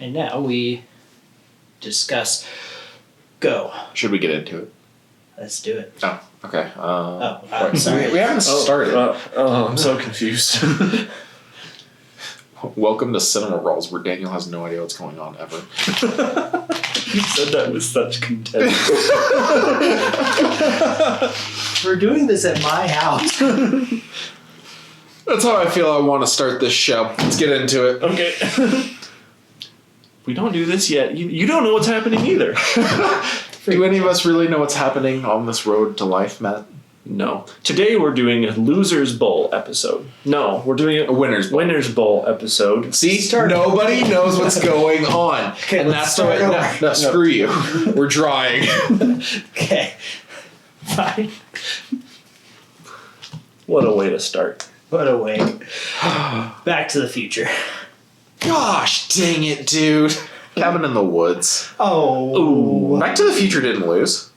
And now we discuss. Go. Should we get into it? Let's do it. Oh, okay. Sorry. We haven't started. I'm so confused. Welcome to Cinema Brawls, where Daniel has no idea what's going on ever. You said that with such contempt. We're doing this at my house. That's how I feel I want to start this show. Let's get into it. Okay. We don't do this yet. You don't know what's happening either. Do any of us really know what's happening on this road to life, Matt? No. Today we're doing a Loser's Bowl episode. No, we're doing a Winner's Bowl episode. See? Nobody knows what's going on. Okay, and let's that's the way. No, screw you. We're drawing. Okay. Fine. What a way to start. What a way. Back to the Future. Gosh dang it, dude. Cabin in the Woods. Oh. Ooh. Back to the Future didn't lose.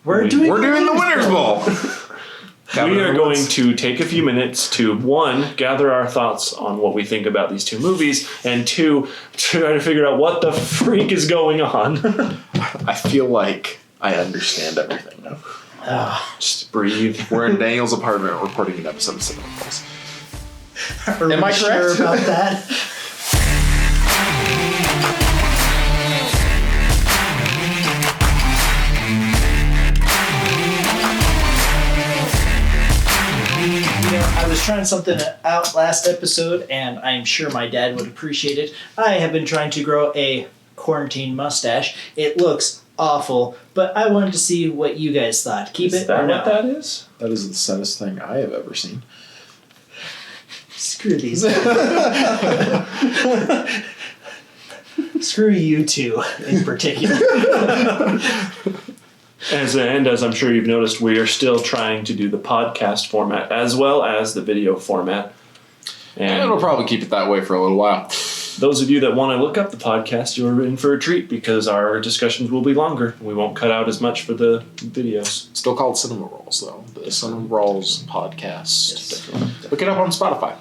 We're doing the Winner's Bowl. We are going to take a few minutes to, one, gather our thoughts on what we think about these two movies, and two, try to figure out what the freak is going on. I feel like I understand everything now. Just breathe. We're in Daniel's apartment recording an episode of Cinema Brawls. Am I correct? sure about that? I was trying something out last episode, and I'm sure my dad would appreciate it. I have been trying to grow a quarantine mustache. It looks awful, but I wanted to see what you guys thought. Keep Is it that or what no? that is? That is the saddest thing I have ever seen. Screw these. Screw you two in particular. As I'm sure you've noticed, we are still trying to do the podcast format as well as the video format. And it'll probably keep it that way for a little while. Those of you that want to look up the podcast, you're in for a treat because our discussions will be longer. We won't cut out as much for the videos. Still called Cinema Brawls, though. The Cinema Brawls podcast. Yes. Look it up on Spotify.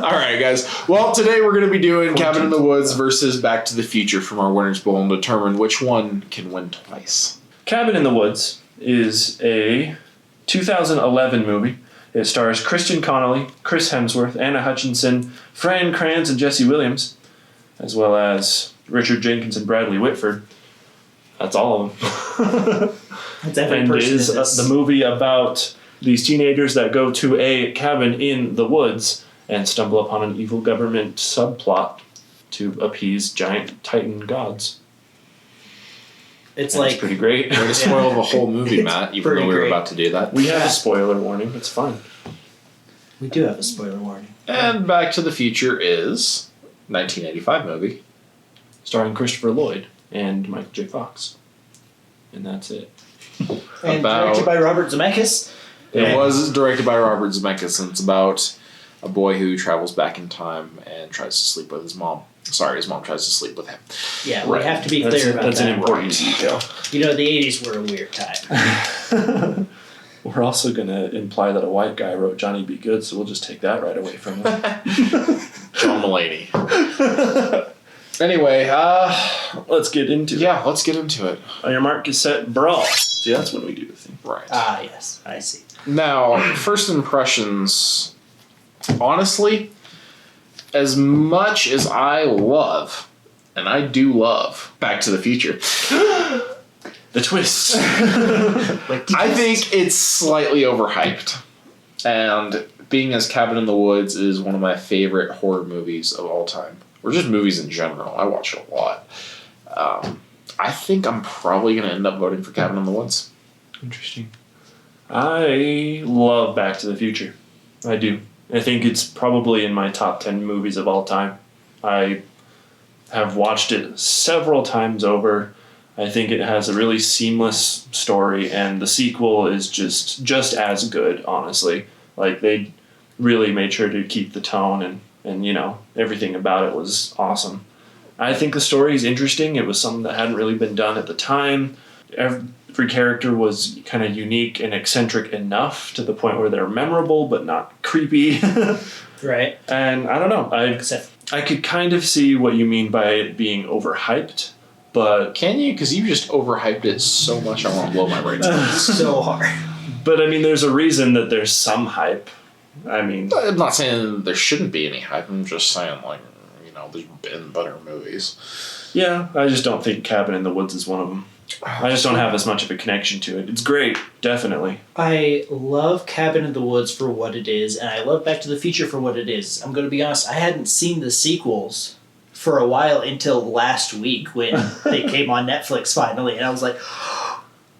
All right, guys. Well, today we're going to be doing Cabin in the Woods versus Back to the Future from our Winner's Bowl and determine which one can win twice. Cabin in the Woods is a 2011 movie. It stars Christian Connolly, Chris Hemsworth, Anna Hutchinson, Fran Kranz, and Jesse Williams, as well as Richard Jenkins and Bradley Whitford. That's all of them. That's every And person is in this. the movie about these teenagers that go to a cabin in the woods and stumble upon an evil government subplot to appease giant Titan gods. It's And like it's pretty great. Way to spoil the whole movie, Matt, even pretty though we were great. about to do that. We have a spoiler warning. It's fine. we do have a spoiler warning. And Back to the Future is 1985 movie. Starring Christopher Lloyd and Michael J. Fox. And that's it. And About- directed by Robert Zemeckis. It was directed by Robert Zemeckis, and it's about a boy who travels back in time and tries to sleep with his mom. Sorry, his mom tries to sleep with him. Yeah, Right. we have to be That's clear about an that. important detail. You know, the 80s were a weird time. We're also going to imply that a white guy wrote Johnny Be Good, so we'll just take that right away from him. John Mulaney. Anyway, Let's get into it. yeah, let's get into it. On your mark, get set, brawl. See, that's when we do the thing. Right. Ah, yes, I see. Now, first impressions, honestly, as much as I love, and I do love, Back to the Future, The twist. I think it's slightly overhyped. And being as Cabin in the Woods is one of my favorite horror movies of all time, or just movies in general, I watch it a lot. I think I'm probably going to end up voting for Cabin in the Woods. Interesting. I love Back to the Future. I do. I think it's probably in my top 10 movies of all time. I have watched it several times over. I think it has a really seamless story, and the sequel is just as good, honestly. Like, they really made sure to keep the tone, and you know, everything about it was awesome. I think the story is interesting. It was something that hadn't really been done at the time. Every character was kind of unique and eccentric enough to the point where they're memorable but not creepy. Right. And I don't know. Except I could kind of see what you mean by it being overhyped, but Can you? Because you just overhyped it so much, I want to blow my brains out. So hard. but I mean, there's a reason that there's some hype. I mean, I'm not saying there shouldn't be any hype. I'm just saying, like, there's been better movies. yeah, I just don't think Cabin in the Woods is one of them. I just don't have as much of a connection to it. It's great, definitely. I love Cabin in the Woods for what it is, and I love Back to the Future for what it is. I'm going to be honest, I hadn't seen the sequels for a while until last week when they came on Netflix finally, and I was like,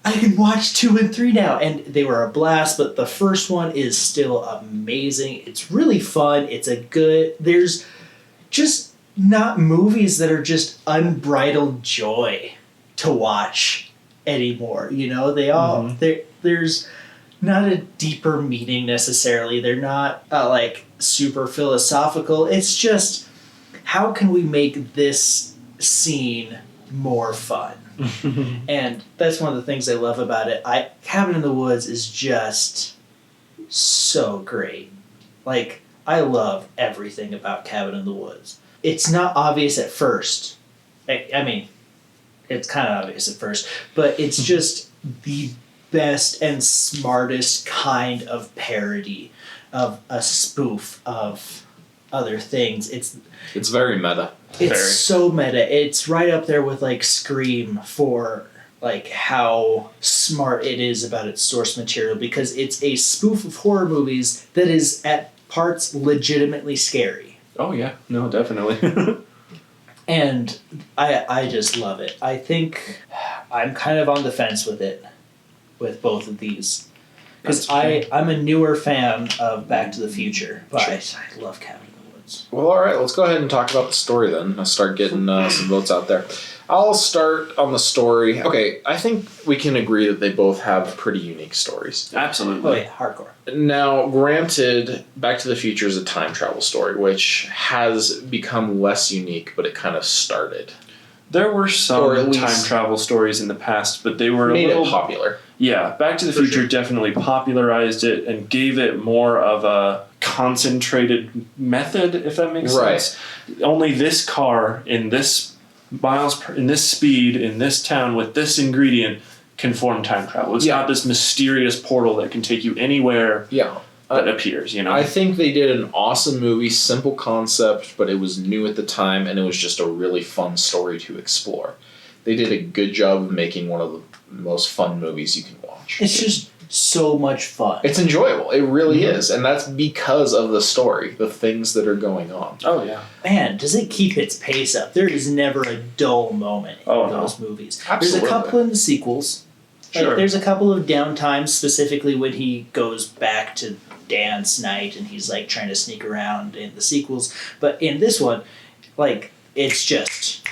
I can watch 2 and 3 now, and they were a blast, but the first one is still amazing. It's really fun. There's just not movies that are just unbridled joy to watch anymore. They all there's not a deeper meaning necessarily. They're not like super philosophical. It's just, how can we make this scene more fun? And that's one of the things I love about it. Cabin in the Woods is just so great. Like, I love everything about Cabin in the Woods. It's not obvious at first. I mean, it's kind of obvious at first, but it's just the best and smartest kind of parody of a spoof of other things. It's very meta. It's so meta. It's right up there with like Scream for like how smart it is about its source material, because it's a spoof of horror movies that is at parts legitimately scary. Oh yeah, no, definitely. And I just love it. I think I'm kind of on the fence with it, with both of these. Because I'm a newer fan of Back to the Future, but I love Cabin in the Woods. Well, all right, let's go ahead and talk about the story then. Let's start getting some votes out there. I'll start on the story. Okay, I think we can agree that they both have pretty unique stories. Absolutely. Oh yeah, hardcore. Now, granted, Back to the Future is a time travel story, which has become less unique, but it kind of started. There were Or some at least time travel stories in the past, but they were made a little it popular. Yeah, Back to the Future definitely popularized it and gave it more of a concentrated method, if that makes sense. Only this car in this in this speed, in this town, with this ingredient can form time travel. It's not this mysterious portal that can take you anywhere that appears, I think they did an awesome movie, simple concept, but it was new at the time, and it was just a really fun story to explore. They did a good job of making one of the most fun movies you can watch. It's just so much fun. It's enjoyable. It really is. And that's because of the story, the things that are going on. Oh, yeah. Man, does it keep its pace up? There is never a dull moment in those movies. Absolutely. There's a couple in the sequels. Sure. There's a couple of downtimes, specifically when he goes back to dance night and he's like trying to sneak around in the sequels. But in this one, like, it's just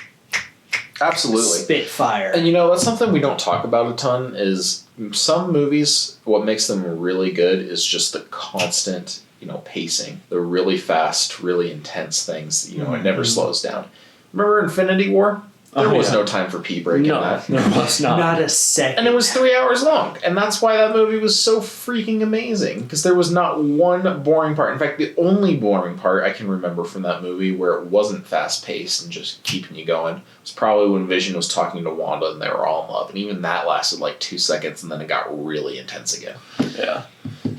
absolutely spitfire. And that's something we don't talk about a ton, is some movies, what makes them really good is just the constant, pacing. The really fast, really intense things. It never slows down. Remember Infinity War? There was no time for pee break in that. There was not. Not a second. And it was 3 hours long. And that's why that movie was so freaking amazing. Because there was not one boring part. In fact, the only boring part I can remember from that movie where it wasn't fast-paced and just keeping you going was probably when Vision was talking to Wanda and they were all in love. And even that lasted like 2 seconds and then it got really intense again. Yeah.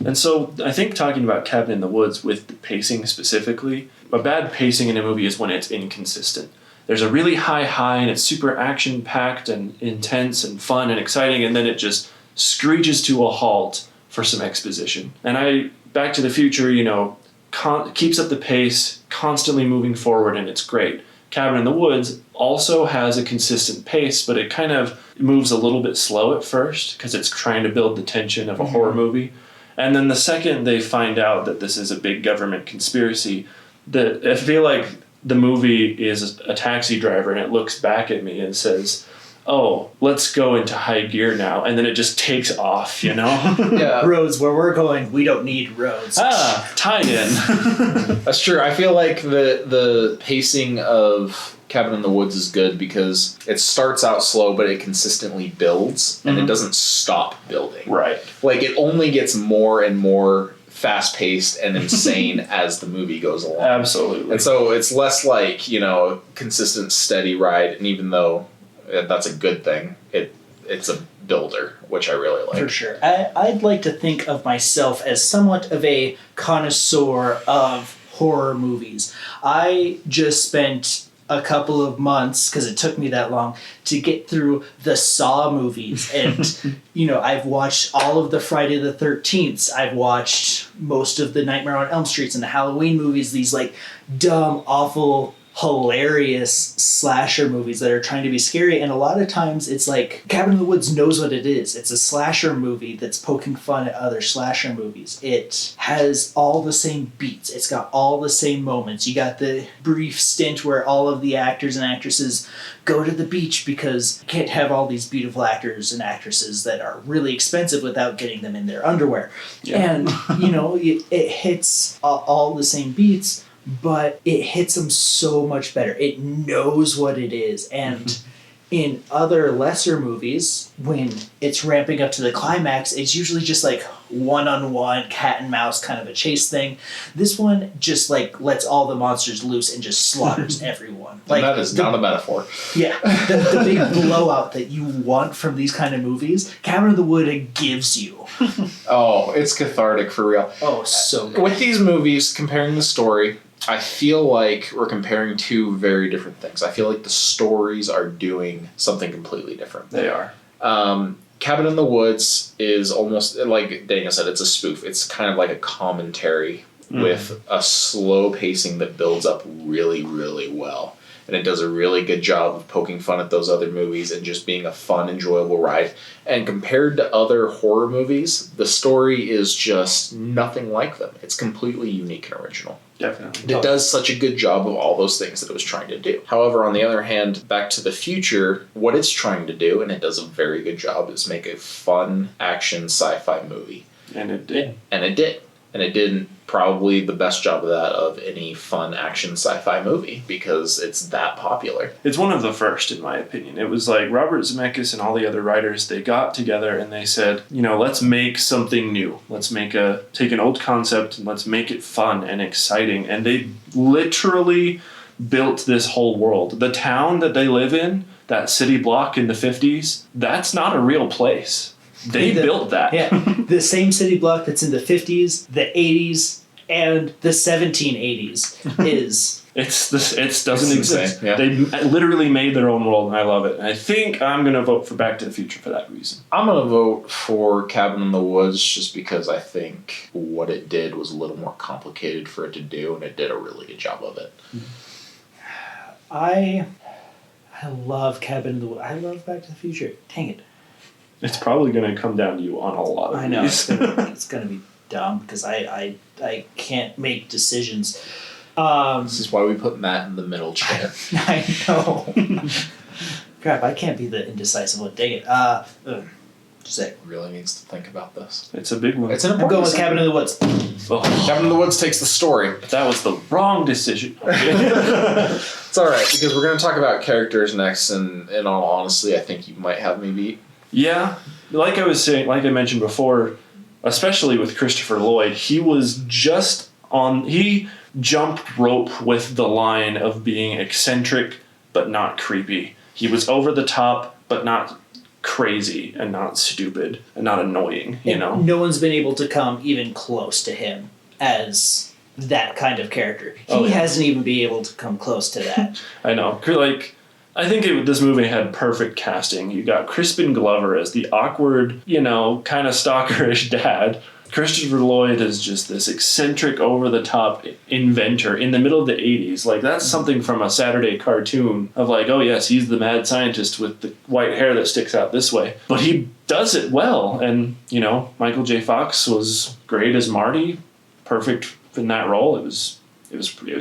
And so I think talking about Cabin in the Woods with the pacing specifically, a bad pacing in a movie is when it's inconsistent. There's a really high and it's super action-packed and intense and fun and exciting, and then it just screeches to a halt for some exposition. And Back to the Future, keeps up the pace, constantly moving forward, and it's great. Cabin in the Woods also has a consistent pace, but it kind of moves a little bit slow at first because it's trying to build the tension of a horror movie. And then the second they find out that this is a big government conspiracy, I feel like the movie is a taxi driver and it looks back at me and says, oh, let's go into high gear now. And then it just takes off, Yeah. Roads where we're going, we don't need roads. Tie-in. That's true. I feel like the pacing of Cabin in the Woods is good because it starts out slow, but it consistently builds, and it doesn't stop building. Right. Like, it only gets more and more fast paced and insane as the movie goes along. Absolutely. And so it's less like, a consistent, steady ride. And even though that's a good thing, it's a builder, which I really like. For sure. I'd like to think of myself as somewhat of a connoisseur of horror movies. I just spent a couple of months, because it took me that long, to get through the Saw movies. And, I've watched all of the Friday the 13th. I've watched most of the Nightmare on Elm Streets and the Halloween movies, these like dumb, awful, hilarious slasher movies that are trying to be scary. And a lot of times it's like Cabin in the Woods knows what it is. It's a slasher movie that's poking fun at other slasher movies. It has all the same beats. It's got all the same moments. You got the brief stint where all of the actors and actresses go to the beach because you can't have all these beautiful actors and actresses that are really expensive without getting them in their underwear. Yeah. And, it hits all the same beats, but it hits them so much better. It knows what it is. And in other lesser movies, when it's ramping up to the climax, it's usually just like one-on-one cat and mouse kind of a chase thing. This one just like lets all the monsters loose and just slaughters everyone. Like, and that is not a metaphor. Yeah. The big blowout that you want from these kind of movies, Cabin in the Wood gives you. Oh, it's cathartic for real. Oh, so good. With these movies, comparing the story, I feel like we're comparing two very different things. I feel like the stories are doing something completely different. They are. Cabin in the Woods is almost, like Daniel said, it's a spoof. It's kind of like a commentary with a slow pacing that builds up really, really well. And it does a really good job of poking fun at those other movies and just being a fun, enjoyable ride. And compared to other horror movies, the story is just nothing like them. It's completely unique and original. Definitely. It does such a good job of all those things that it was trying to do. However, on the other hand, Back to the Future, what it's trying to do, and it does a very good job, is make a fun action sci-fi movie. And it did. And it did. And it did probably the best job of that of any fun action sci-fi movie because it's that popular. It's one of the first, in my opinion. It was like Robert Zemeckis and all the other writers, they got together and they said, let's make something new. Let's take an old concept and let's make it fun and exciting. And they literally built this whole world. The town that they live in, that city block in the 50s, that's not a real place. They built that. Yeah. The same city block that's in the 50s, the 80s, and the 1780s is... It doesn't exist. Yeah. They literally made their own world, and I love it. And I think I'm going to vote for Back to the Future for that reason. I'm going to vote for Cabin in the Woods just because I think what it did was a little more complicated for it to do, and it did a really good job of it. I love Cabin in the Woods. I love Back to the Future. Dang it. It's probably going to come down to you on a lot of I know. these. It's going to be dumb because I can't make decisions. This is why we put Matt in the middle chair. I know. Crap, I can't be the indecisive one. Dang it. Sick. Really needs to think about this. It's a big one. It's an I'm important going with Cabin in the Woods. Cabin in the Woods takes the story. That was the wrong decision. It's alright, because we're going to talk about characters next, and in all honesty, I think you might have me beat. Yeah, like I was saying, like I mentioned before, especially with Christopher Lloyd, he jumped rope with the line of being eccentric but not creepy. He was over the top but not crazy and not stupid and not annoying, No one's been able to come even close to him as that kind of character. He hasn't even been able to come close to that. I know. I think this movie had perfect casting. You got Crispin Glover as the awkward, kind of stalkerish dad. Christopher Lloyd is just this eccentric, over-the-top inventor in the middle of the 80s. Like, that's something from a Saturday cartoon of like, oh yes, he's the mad scientist with the white hair that sticks out this way. But he does it well. And, Michael J. Fox was great as Marty. Perfect in that role. It was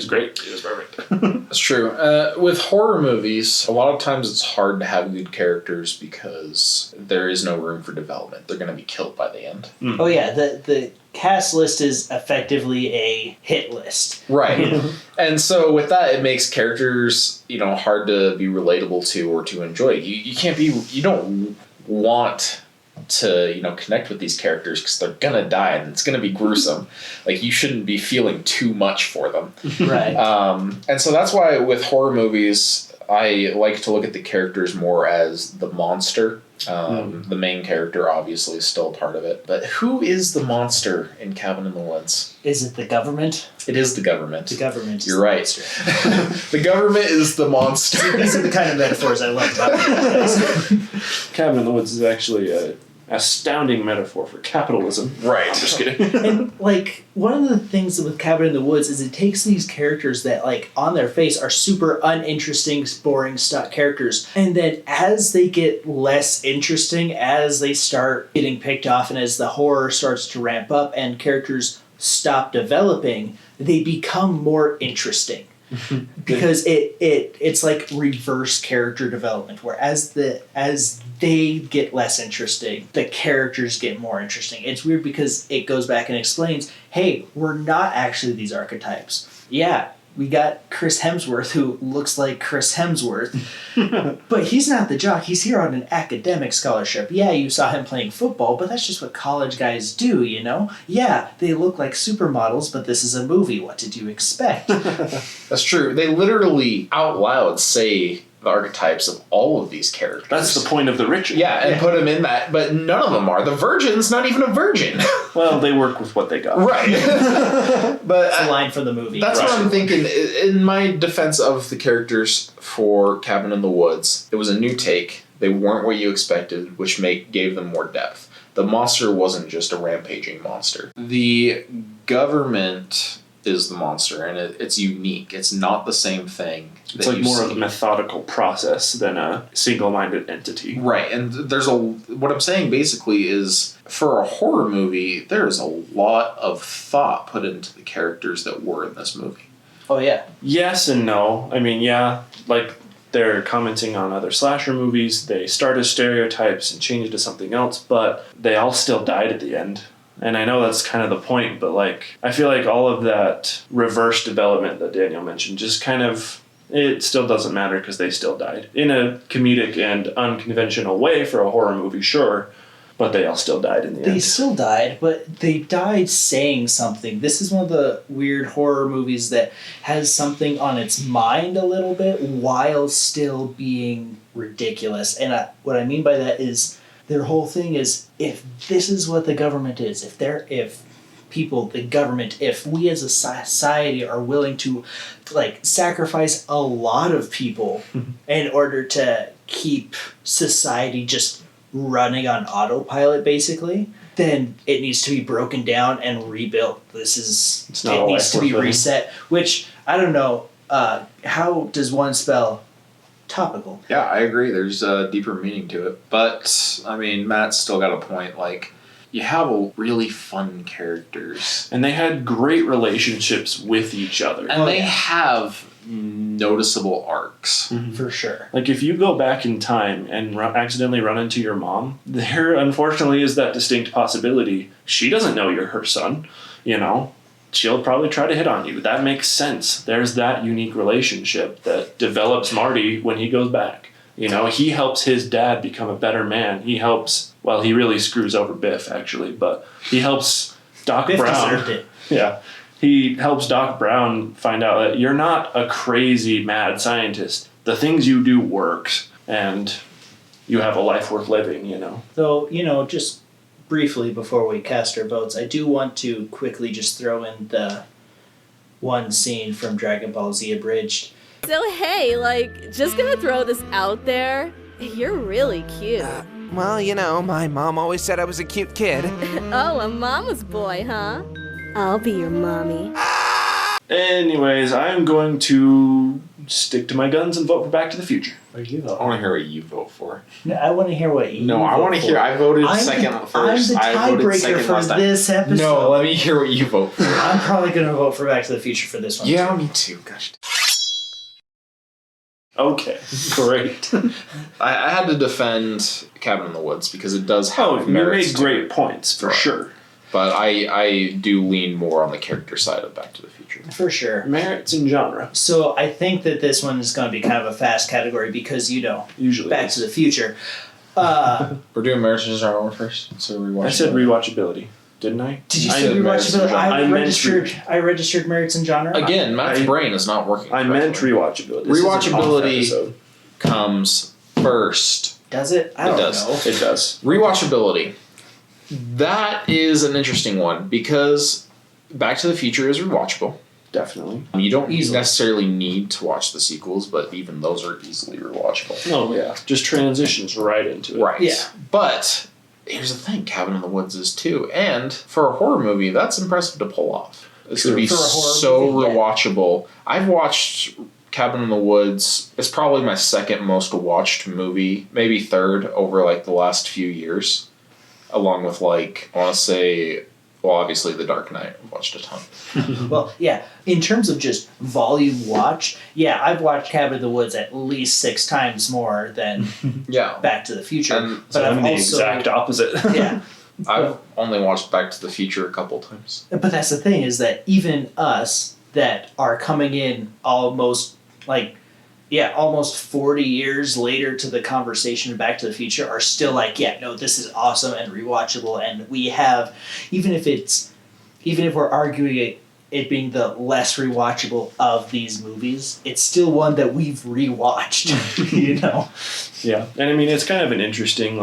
great. It was perfect. That's true. With horror movies, a lot of times it's hard to have good characters because there is no room for development. They're going to be killed by the end. Mm. Oh yeah, the cast list is effectively a hit list. Right. And so with that, it makes characters, hard to be relatable to or to enjoy. You don't want to connect with these characters because they're gonna die and it's gonna be gruesome. Like, you shouldn't be feeling too much for them. Right. And so that's why with horror movies, I like to look at the characters more as the monster. The main character obviously is still part of it. But who is the monster in Cabin in the Woods? Is it the government? It is the government. The government is You're right. The government is the monster. These are the kind of metaphors I love about it. Cabin in the Woods is actually a astounding metaphor for capitalism. Right. I'm just kidding. And, like, one of the things with Cabin in the Woods is it takes these characters that, like, on their face are super uninteresting, boring stock characters, and then as they get less interesting, as they start getting picked off, and as the horror starts to ramp up and characters stop developing, they become more interesting. Because it's like reverse character development, where as they get less interesting, the characters get more interesting. It's weird because it goes back and explains, hey, we're not actually these archetypes. Yeah, we got Chris Hemsworth, who looks like Chris Hemsworth, but he's not the jock. He's here on an academic scholarship. Yeah, you saw him playing football, but that's just what college guys do, Yeah, they look like supermodels, but this is a movie. What did you expect? That's true. They literally out loud say the archetypes of all of these characters. That's the point of the ritual. Yeah, and put them in that, but none of them are. The virgin's not even a virgin. Well, they work with what they got. Right. But It's a line from the movie. that's what I'm thinking. In my defense of the characters for Cabin in the Woods, it was a new take. They weren't what you expected, which gave them more depth. The monster wasn't just a rampaging monster. The government is the monster, and it's unique. It's not the same thing. It's like more of a methodical process than a single-minded entity. Right, and what I'm saying basically is, for a horror movie, there's a lot of thought put into the characters that were in this movie. Oh, yeah. Yes and no. I mean, yeah, like they're commenting on other slasher movies. They start as stereotypes and change it to something else, but they all still died at the end. And I know that's kind of the point, but like I feel like all of that reverse development that Daniel mentioned just kind of, it still doesn't matter because they still died. In a comedic and unconventional way for a horror movie, sure, but they all still died in the end. They still died, but they died saying something. This is one of the weird horror movies that has something on its mind a little bit while still being ridiculous. And what I mean by that is their whole thing is, if this is what the government is, if we as a society are willing to like sacrifice a lot of people in order to keep society just running on autopilot basically, then it needs to be broken down and rebuilt. It needs to be reset, which I don't know, how does one spell topical? Yeah, I agree. There's a deeper meaning to it. But, I mean, Matt's still got a point. Like, you have really fun characters. And they had great relationships with each other. And they have noticeable arcs. For sure. Like, if you go back in time and accidentally run into your mom, there unfortunately is that distinct possibility. She doesn't know you're her son, She'll probably try to hit on you. That makes sense. There's that unique relationship that develops Marty when he goes back. He helps his dad become a better man. He really screws over Biff, actually, but he helps Doc Biff Brown. deserved it. Yeah. He helps Doc Brown find out that you're not a crazy mad scientist. The things you do works, and you have a life worth living, So, just briefly before we cast our votes, I do want to quickly just throw in the one scene from Dragon Ball Z Abridged. So hey, just gonna throw this out there. You're really cute. Well, my mom always said I was a cute kid. Oh, a mama's boy, huh? I'll be your mommy. Anyways, I'm going to stick to my guns and vote for Back to the Future. Or you I vote? want to hear what you vote for. No, I want to hear what you No, vote I want to for. hear. I voted I'm second first. I'm the I voted tiebreaker second for last time. this episode. No, let me hear what you vote for. I'm probably going to vote for Back to the Future for this one. Yeah, me too. Gosh. Okay, great. I had to defend Cabin in the Woods because it does have Oh, you merits made to great it. points, for Right. sure. But I do lean more on the character side of Back to the Future. For sure. Merits in genre, So I think that this one is going to be kind of a fast category because, usually. Back to the Future. We're doing Marriage and Genre first, so rewatch. I said rewatchability, didn't I? Did you I say did Merits and rewatchability? Genre. I registered Merits and Genre. Again, Matt's brain is not working. I meant correctly. rewatchability. This is an off Rewatchability episode. comes first. Does it? I don't know. It does. Rewatchability. That is an interesting one because Back to the Future is rewatchable. Definitely. You don't Easily. necessarily need to watch the sequels, but even those are easily rewatchable. Oh yeah, just transitions right into it. Right. Yeah. But here's the thing, Cabin in the Woods is too. And for a horror movie, that's impressive to pull off. It's to be For a horror so movie, yeah. rewatchable. I've watched Cabin in the Woods. It's probably my second most watched movie, maybe third over like the last few years. Along with like, I want to say, well, obviously The Dark Knight. I've watched a ton. Well, yeah. In terms of just volume watch, yeah, I've watched Cabin in the Woods at least 6 times more than Yeah. Back to the Future. And but I'm I've the also, exact opposite. yeah. I've only watched Back to the Future a couple times. But that's the thing is that even us that are coming in almost 40 years later to the conversation of Back to the Future are still like, yeah, no, this is awesome and rewatchable, and we have, even if we're arguing it being the less rewatchable of these movies, it's still one that we've rewatched, you know? Yeah, and I mean it's kind of an interesting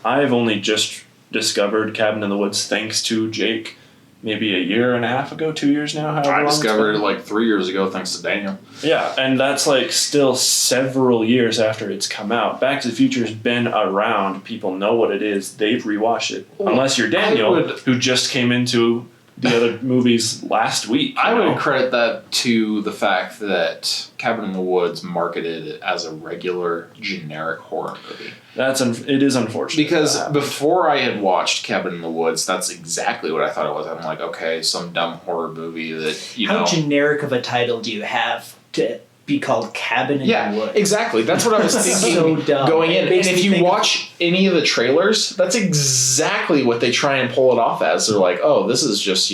I've only just discovered Cabin in the Woods thanks to Jake, maybe a year and a half ago, 2 years now. however I long it's discovered it been. like 3 years ago thanks to Daniel. Yeah, and that's still several years after it's come out. Back to the Future's been around. People know what it is. They've rewatched it. Unless you're Daniel, who just came into the other movies last week. I would credit that to the fact that Cabin in the Woods marketed it as a regular, generic horror movie. It is unfortunate. Because that happened. before I had watched Cabin in the Woods, that's exactly what I thought it was. I'm like, okay, some dumb horror movie that, you How know. generic of a title do you have to be called Cabin in the Woods? Exactly. That's what I was thinking So dumb. going in. It And makes if me you think- watch any of the trailers, that's exactly what they try and pull it off as. They're like, oh, this is just,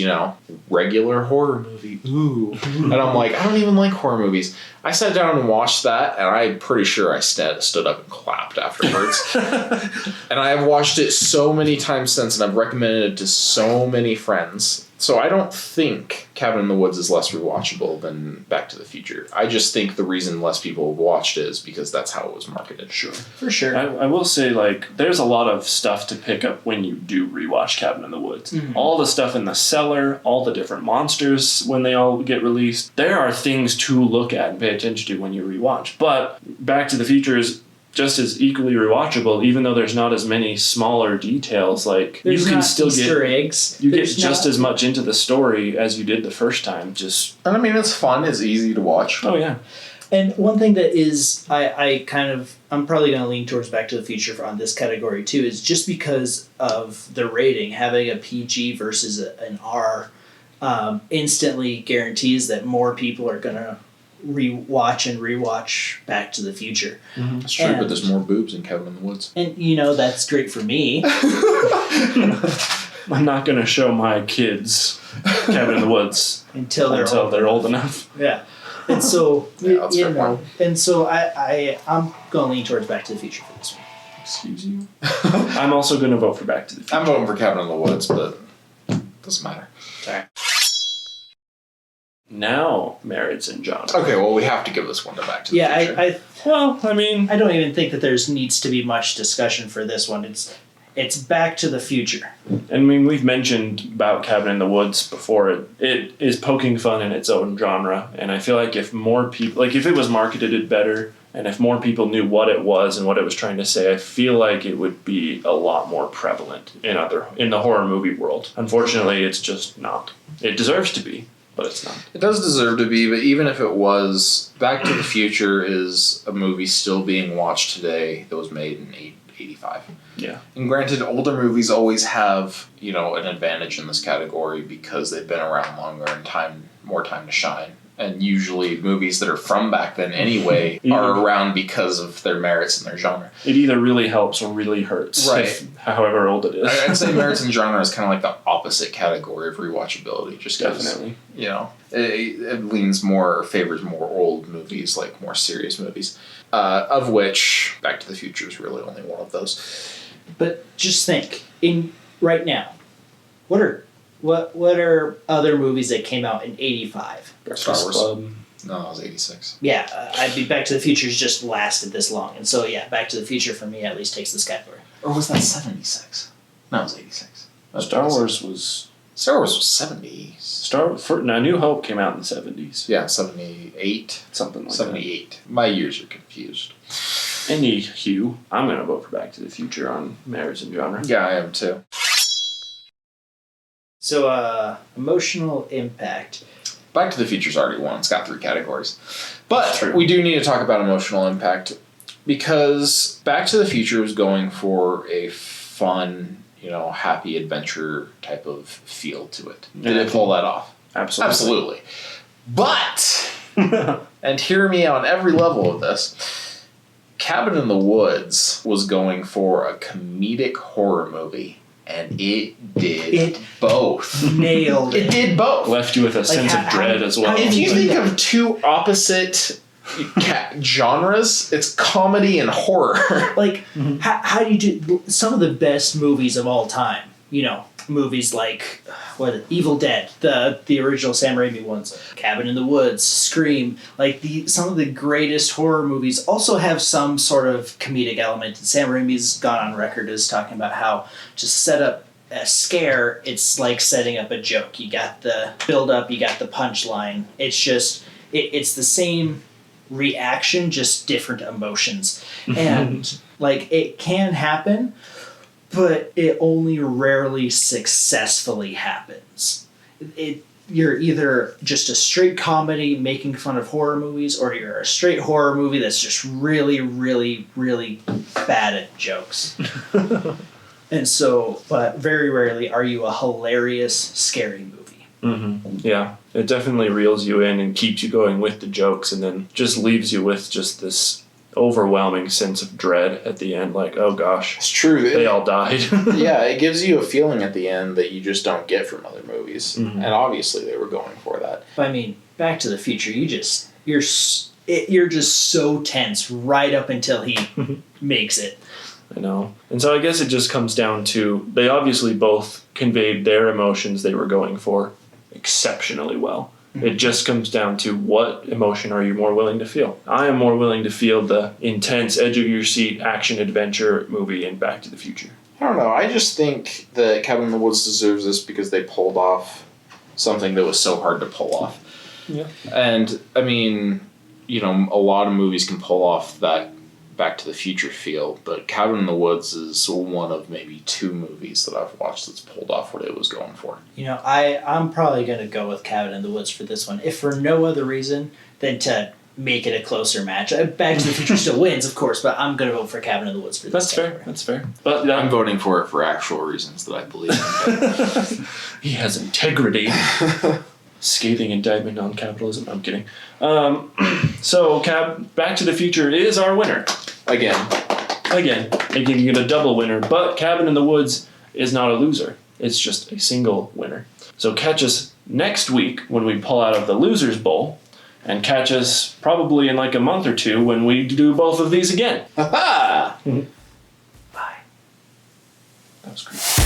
regular horror movie. Ooh. And I'm like, I don't even like horror movies. I sat down and watched that, and I'm pretty sure I stood up and clapped afterwards. And I have watched it so many times since, and I've recommended it to so many friends. So I don't think Cabin in the Woods is less rewatchable than Back to the Future. I just think the reason less people have watched it is because that's how it was marketed. Sure. For sure. I will say, there's a lot of stuff to pick up when you do rewatch Cabin in the Woods. Mhm. All the stuff in the cellar, all the different monsters when they all get released. There are things to look at and pay attention to when you rewatch. But Back to the Future is just as equally rewatchable, even though there's not as many smaller details. There's you can not still Easter get eggs. you get There's just not- as much into the story as you did the first time. And I mean, it's fun. It's easy to watch. Oh yeah. And one thing that is, I'm probably going to lean towards Back to the Future on this category too, is just because of the rating, having a PG versus an R instantly guarantees that more people are going to rewatch Back to the Future. That's true, but there's more boobs in Cabin in the Woods. And, that's great for me. I'm not going to show my kids Cabin in the Woods until they're old enough. Yeah. And so, Yeah, that's fair point. and so I'm going to lean towards Back to the Future for this one. Excuse you. I'm also going to vote for Back to the Future. I'm voting for Cabin in the Woods, but it doesn't matter. Sorry. Now, Marriage and Genre. Okay, well, we have to give this one to Back to the Yeah, Future. I don't even think that there's needs to be much discussion for this one. It's Back to the Future. I mean, we've mentioned about Cabin in the Woods before. It is poking fun in its own genre, and I feel like if more people, if it was marketed better, and if more people knew what it was and what it was trying to say, I feel like it would be a lot more prevalent in the horror movie world. Unfortunately, it's just not. It deserves to be, but it's not. It does deserve to be, but even if it was, Back to the Future is a movie still being watched today that was made in 85. Yeah. And granted, older movies always have, an advantage in this category because they've been around longer and more time to shine. And usually movies that are from back then anyway are around because of their merits in their genre. It either really helps or really hurts, right? However old it is. I'd say merits in genre is kind of like the opposite category of rewatchability. Just Definitely. It leans more or favors more old movies, like more serious movies, of which Back to the Future is really only one of those. But just think, right now, what are other movies that came out in 85? Star Wars. Club. No, it was 86. Yeah, I'd be Back to the Future's just lasted this long. And so, yeah, Back to the Future for me at least takes this category. Or was that 76? No, it was 86. Star Wars was 70. Now, New Hope came out in the 70s. Yeah, 78. Something like 78. My years are confused. Anywho, I'm going to vote for Back to the Future on merits and genre. Yeah, I am too. So, emotional impact. Back to the Future's already won. It's got 3 categories. But we do need to talk about emotional impact because Back to the Future was going for a fun, happy adventure type of feel to it. Did it pull that off? Absolutely. But, and hear me on every level of this, Cabin in the Woods was going for a comedic horror movie. And it did both. Nailed it. It did both. Left you with a sense of dread as well. If you think of 2 opposite genres, it's comedy and horror. How do you do some of the best movies of all time? Movies like Evil Dead, the original Sam Raimi ones, Cabin in the Woods, Scream. Some of the greatest horror movies also have some sort of comedic element. And Sam Raimi's gone on record as talking about how to set up a scare, it's like setting up a joke. You got the build up, you got the punchline. It's just it's the same reaction, just different emotions. And it can happen, but it only rarely successfully happens. You're either just a straight comedy making fun of horror movies, or you're a straight horror movie that's just really, really, really bad at jokes. And so, but very rarely are you a hilarious, scary movie. Mm-hmm. Yeah, it definitely reels you in and keeps you going with the jokes, and then just leaves you with just this overwhelming sense of dread at the end, like, oh gosh, it's true, they all died. Yeah, it gives you a feeling at the end that you just don't get from other movies. And obviously they were going for that. I mean, Back to the Future, you're just so tense right up until he makes it. I know. And so I guess it just comes down to, they obviously both conveyed their emotions they were going for exceptionally well. It just comes down to what emotion are you more willing to feel. I am more willing to feel the intense, edge-of-your-seat action-adventure movie in Back to the Future. I don't know. I just think that Cabin in the Woods deserves this because they pulled off something that was so hard to pull off. Yeah. And, I mean, a lot of movies can pull off that Back to the Future feel, but Cabin in the Woods is one of maybe 2 movies that I've watched that's pulled off what it was going for. I'm probably going to go with Cabin in the Woods for this one, if for no other reason than to make it a closer match. Back to the Future still wins, of course, but I'm going to vote for Cabin in the Woods for this. That's fair. But I'm voting for it for actual reasons that I believe in. He has integrity. Scathing indictment on capitalism. I'm kidding. So, Back to the Future is our winner. Again, making it a double winner. But Cabin in the Woods is not a loser. It's just a single winner. So catch us next week when we pull out of the Losers Bowl, and catch us probably in like a month or 2 when we do both of these again. Ha-ha! Bye. That was great.